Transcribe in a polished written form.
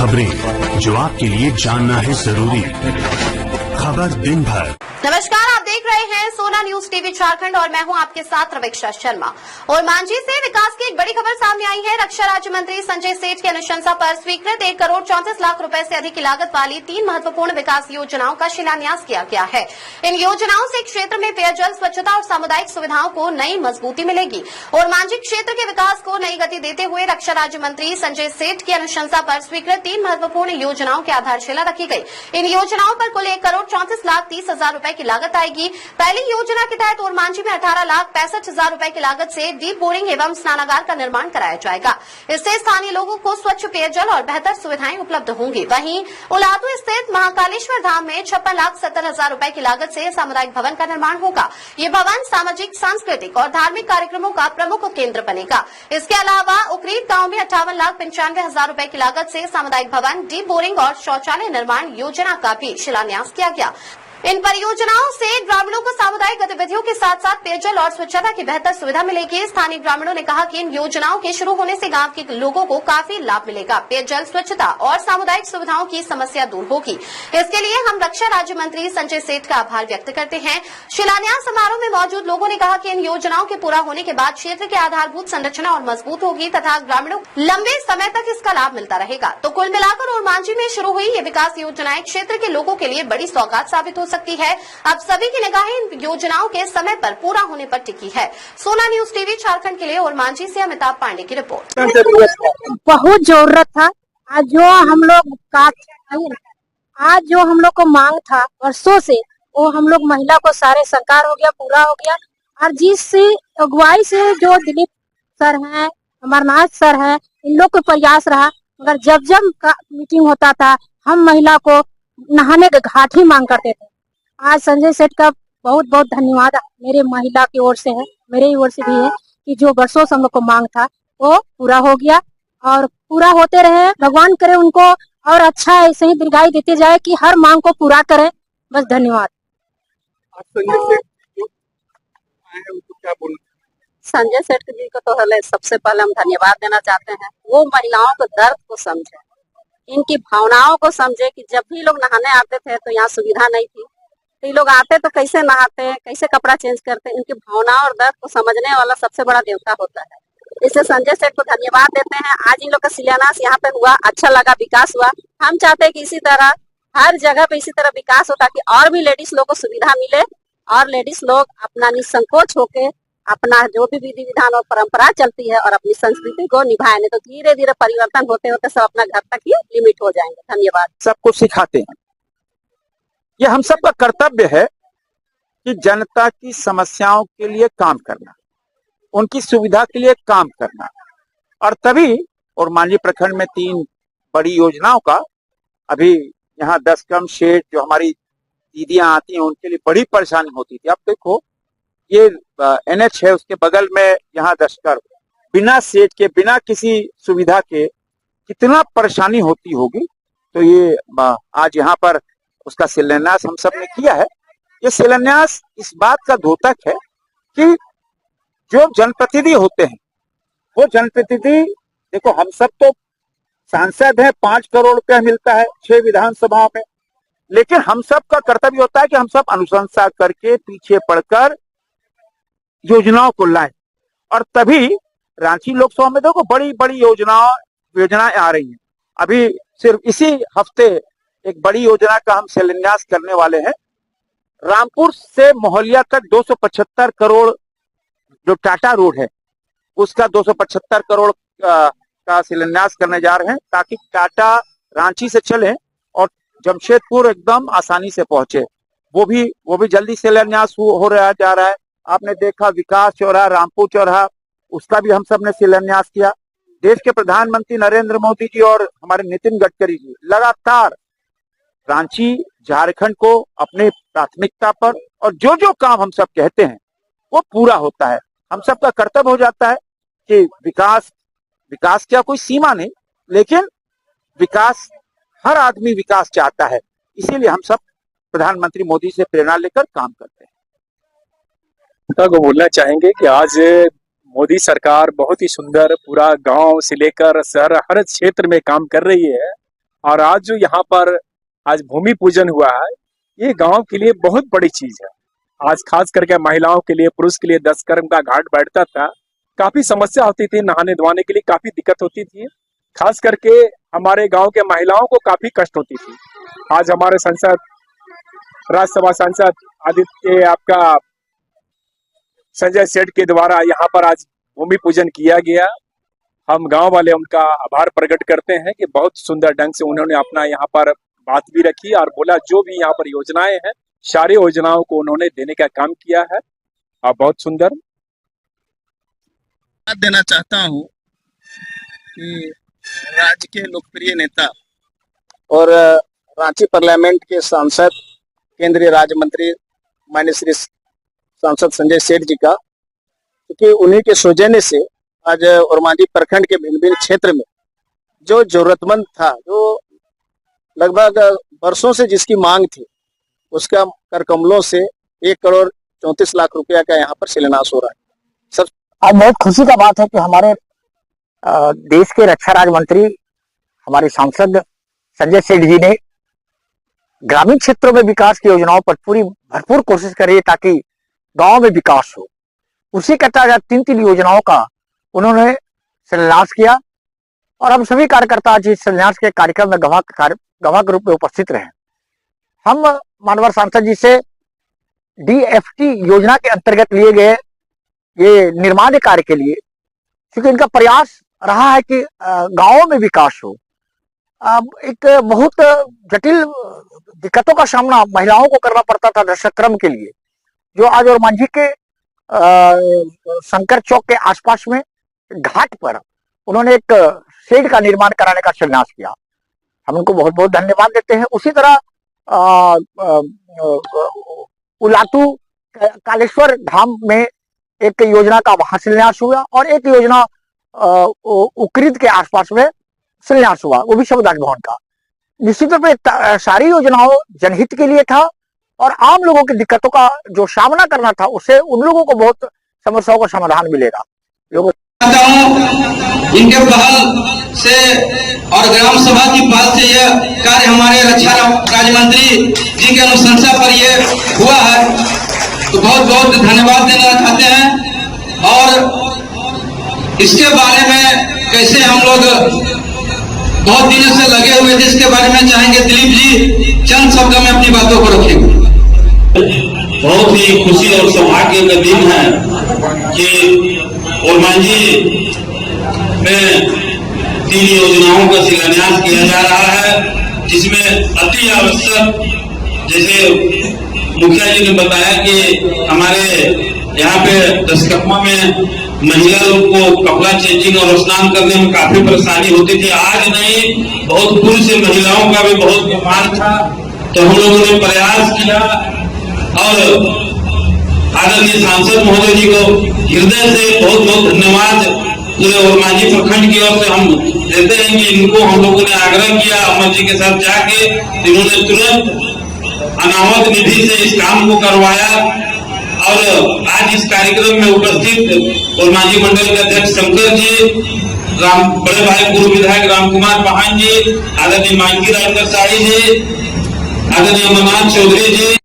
खबरें जो आपके लिए जानना है जरूरी। खबर दिन भर। नमस्कार, आप देख रहे हैं सोना न्यूज टीवी झारखंड और मैं हूं आपके साथ रवीक्षा शर्मा। और मांझी से विकास की एक बड़ी खबर सामने आई है। रक्षा राज्य मंत्री संजय सेठ की अनुशंसा पर स्वीकृत 1 करोड़ 34 लाख रुपए से अधिक की लागत वाली 3 महत्वपूर्ण विकास योजनाओं का शिलान्यास किया गया है। इन योजनाओं से क्षेत्र में पेयजल, स्वच्छता और सामुदायिक सुविधाओं को नई मजबूती मिलेगी और मांझी क्षेत्र के विकास को नई गति देते हुए रक्षा राज्य मंत्री संजय सेठ की अनुशंसा पर स्वीकृत 3 महत्वपूर्ण योजनाओं की आधारशिला रखी गई। इन योजनाओं पर कुल 1 करोड़ 34 लाख 30 हजार रुपए की लागत आएगी। पहली योजना के तहत ओरमांझी में 18 लाख 65 हजार रुपए की लागत से डीप बोरिंग एवं स्नानागार का निर्माण कराया जाएगा। इससे स्थानीय लोगों को स्वच्छ पेयजल और बेहतर सुविधाएं उपलब्ध होंगी। वहीं उलातू स्थित महाकालेश्वर धाम में 56 लाख 70 हजार रुपए की लागत से सामुदायिक भवन का निर्माण होगा। ये भवन सामाजिक, सांस्कृतिक और धार्मिक कार्यक्रमों का प्रमुख केंद्र बनेगा। इसके अलावा उकरीद गांव में 58 लाख 95 हजार रुपए की लागत से सामुदायिक भवन, डीप बोरिंग और शौचालय निर्माण योजना का भी शिलान्यास किया गया। इन परियोजनाओं से ग्रामीणों को सामुदायिक गतिविधियों के साथ साथ पेयजल और स्वच्छता की बेहतर सुविधा मिलेगी। स्थानीय ग्रामीणों ने कहा कि इन योजनाओं के शुरू होने से गांव के लोगों को काफी लाभ मिलेगा। पेयजल, स्वच्छता और सामुदायिक सुविधाओं की समस्या दूर होगी। इसके लिए हम रक्षा राज्य मंत्री संजय सेठ का आभार व्यक्त करते हैं। शिलान्यास समारोह में मौजूद लोगों ने कहा कि इन योजनाओं के पूरा होने के बाद क्षेत्र की आधारभूत संरचना और मजबूत होगी तथा ग्रामीणों को लंबे समय तक इसका लाभ मिलता रहेगा। तो कुल मिलाकर ओरमांझी में शुरू हुई ये विकास योजनाएं क्षेत्र के लोगों के लिए बड़ी सौगात साबित हो सकती है। अब सभी की निगाहें इन योजनाओं के समय पर पूरा होने पर टिकी है। सोना न्यूज टीवी झारखंड के लिए ओरमांझी से अमिताभ पांडे की रिपोर्ट। बहुत जरूरत था। आज जो हम लोग को मांग था वर्षों से, वो हम लोग महिला को सारे साकार हो गया, पूरा हो गया। और जिस अगुवाई से जो दिलीप सर हैं, अमरनाथ सर हैं, इन लोग को प्रयास रहा। मगर जब मीटिंग होता था, हम महिला को नहाने के घाट ही मांग करते थे। आज संजय सेठ का बहुत बहुत धन्यवाद मेरे महिला की ओर से है, मेरे ही ओर से भी है कि जो वर्षों से हम लोग को मांग था वो पूरा हो गया और पूरा होते रहे। भगवान करे उनको और अच्छा ऐसे ही दीर्घायु देते जाए कि हर मांग को पूरा करें। बस धन्यवाद। संजय सेठ जी को तो सबसे पहले हम धन्यवाद देना चाहते हैं। वो महिलाओं को दर्द को समझे, इनकी भावनाओं को समझे कि जब भी लोग नहाने आते थे तो यहाँ सुविधा नहीं थी, तो ये लोग आते तो कैसे नहाते, कैसे कपड़ा चेंज करते, इनकी भावनाओं और दर्द को समझने वाला सबसे बड़ा देवता होता है। इससे संजय सेठ को धन्यवाद देते हैं। आज इन लोग का शिलान्यास यहाँ पे हुआ, अच्छा लगा, विकास हुआ। हम चाहते हैं कि इसी तरह हर जगह पे इसी तरह विकास हो ताकि और भी लेडीज लोग को सुविधा मिले और लेडीज लोग अपना निसंकोच होके अपना जो भी विधि विधान और परंपरा चलती है और अपनी संस्कृति को निभाए। नहीं तो धीरे धीरे परिवर्तन होते होते सब अपना घर तक ही लिमिट हो जाएंगे। धन्यवाद। सबको सिखाते हैं। ये हम सबका कर्तव्य है कि जनता की समस्याओं के लिए काम करना, उनकी सुविधा के लिए काम करना। और तभी ओरमांझी प्रखंड में 3 बड़ी योजनाओं का अभी यहाँ 10 कम शेड जो हमारी दीदियां आती हैं उनके लिए बड़ी परेशानी होती थी। अब देखो ये NH है, उसके बगल में यहाँ दशकर, बिना शेड के, बिना किसी सुविधा के कितना परेशानी होती होगी। तो ये आज यहाँ पर उसका शिलान्यास हम सब ने किया है। ये शिलान्यास इस बात का द्योतक है कि जो जनप्रतिनिधि होते हैं वो जनप्रतिनिधि, देखो हम सब तो सांसद हैं, 5 करोड़ रुपया मिलता है 6 विधानसभाओं में, लेकिन हम सब का कर्तव्य होता है कि हम सब अनुशंसा करके पीछे पड़कर योजनाओं को लाएं। और तभी रांची लोकसभा में देखो बड़ी बड़ी योजनाएं आ रही हैं। अभी सिर्फ इसी हफ्ते एक बड़ी योजना का हम शिलान्यास करने वाले हैं। रामपुर से मोहलिया तक 275 करोड़ जो टाटा रोड है उसका 275 करोड़ का शिलान्यास करने जा रहे हैं ताकि टाटा रांची से चले और जमशेदपुर एकदम आसानी से पहुंचे। वो भी जल्दी शिलान्यास हो रहा जा रहा है। आपने देखा विकास चौराहा, रामपुर चौराहा, उसका भी हम सब ने शिलान्यास किया। देश के प्रधानमंत्री नरेंद्र मोदी जी और हमारे नितिन गडकरी जी लगातार रांची, झारखंड को अपनी प्राथमिकता पर, और जो जो काम हम सब कहते हैं वो पूरा होता है। हम सब का कर्तव्य हो जाता है कि विकास क्या कोई सीमा नहीं, लेकिन विकास, हर आदमी विकास चाहता है। इसीलिए हम सब प्रधानमंत्री मोदी से प्रेरणा लेकर काम करते हैं। को बोलना चाहेंगे कि आज मोदी सरकार बहुत ही सुंदर पूरा गांव से लेकर शहर हर क्षेत्र में काम कर रही है और आज जो यहाँ पर आज भूमि पूजन हुआ है, ये गांव के लिए बहुत बड़ी चीज है। आज खास करके महिलाओं के लिए, पुरुष के लिए 10 कर्म का घाट बैठता था, काफी समस्या होती थी, नहाने धोने के लिए काफी दिक्कत होती थी। खास करके हमारे गांव के महिलाओं को काफी कष्ट होती थी। आज हमारे सांसद, राज्यसभा सांसद आदित्य आपका संजय सेठ के द्वारा यहाँ पर आज भूमि पूजन किया गया। हम गांव वाले उनका आभार प्रकट करते हैं कि बहुत सुंदर ढंग से उन्होंने अपना यहाँ पर बात भी रखी और बोला जो भी यहाँ पर योजनाएं हैं, सारी योजनाओं को उन्होंने देने का काम किया है और बहुत सुंदर देना चाहता हूँ कि राज्य के लोकप्रिय नेता और रांची पार्लियामेंट के सांसद, केंद्रीय राज्य मंत्री माननीय श्री सांसद संजय सेठ जी का, क्योंकि उन्हीं के सौजन्य से आज ओरमांझी प्रखंड के भिन्न भिन्न क्षेत्र में जो जरूरतमंद था, जो लगभग वर्षों से जिसकी मांग थी, उसका कर कमलों से 1,34,00,000 रुपया का यहाँ पर शिलान्यास हो रहा है। सब आज बहुत खुशी का बात है कि हमारे देश के रक्षा राज्य मंत्री, हमारे सांसद संजय सेठ जी ने ग्रामीण क्षेत्रों में विकास की योजनाओं पर पूरी भरपूर कोशिश करी है ताकि गांव में विकास हो। उसी के तहत 3 योजनाओं का उन्होंने शिलान्यास किया और हम सभी कार्यकर्ता आज इस शिलान्यास के कार्यक्रम में गवाह के रूप में उपस्थित रहे। हम माननीय सांसद जी से DFT योजना के अंतर्गत लिए गए ये निर्माण कार्य के लिए, क्योंकि इनका प्रयास रहा है कि गांवों में विकास हो। एक बहुत जटिल दिक्कतों का सामना महिलाओं को करना पड़ता था दशक्रम के लिए, जो आज ओरमांझी के शंकर चौक के आसपास में घाट पर उन्होंने एक शेड का निर्माण कराने का शिलान्यास किया। हम उनको बहुत बहुत धन्यवाद देते हैं। उसी तरह उलातू कालेश्वर धाम में एक योजना का वहां शिलान्यास हुआ और एक योजना उक्रीद के आसपास में शिलान्यास हुआ, वो भी शब्द भवन का। निश्चित रूप से सारी योजनाओं जनहित के लिए था और आम लोगों की दिक्कतों का जो सामना करना था, उससे उन लोगों को बहुत समस्याओं का समाधान मिलेगा। इनके पहल से और ग्राम सभा की पहल से यह कार्य हमारे रक्षा राज्य मंत्री जी के अनुशंसा पर यह हुआ है, तो बहुत बहुत धन्यवाद देना चाहते हैं। और इसके बारे में कैसे हम लोग बहुत दिनों से लगे हुए थे, इसके बारे में चाहेंगे दिलीप जी चंद शब्दों में अपनी बातों को रखेंगे। बहुत ही खुशी और सौभाग्य का दिन है कि ओरमांझी में 3 योजनाओं का शिलान्यास किया जा रहा है, जिसमें अति आवश्यक, जैसे मुखिया जी ने बताया कि हमारे यहाँ पे दशकर्मा में महिला लोग को कपड़ा चेंजिंग और स्नान करने में काफी परेशानी होती थी। आज नहीं, बहुत पूर्व से महिलाओं का भी बहुत बीमार था, तो हम लोगों ने प्रयास किया और आदरणीय सांसद महोदय जी को हृदय से बहुत बहुत धन्यवाद पूरे ओरमांझी प्रखंड की ओर से हम देते हैं कि इनको हम लोगों ने आग्रह किया अमर जी के साथ जाके, इन्होंने तुरंत अनामत निधि से इस काम को करवाया। और आज इस कार्यक्रम में उपस्थित ओरमांझी मंडल के अध्यक्ष शंकर जी, बड़े भाई पूर्व विधायक रामकुमार पाहन जी, आदरणीय मांकी राजकर शाही जी, आदरणीय अमरनाथ चौधरी जी,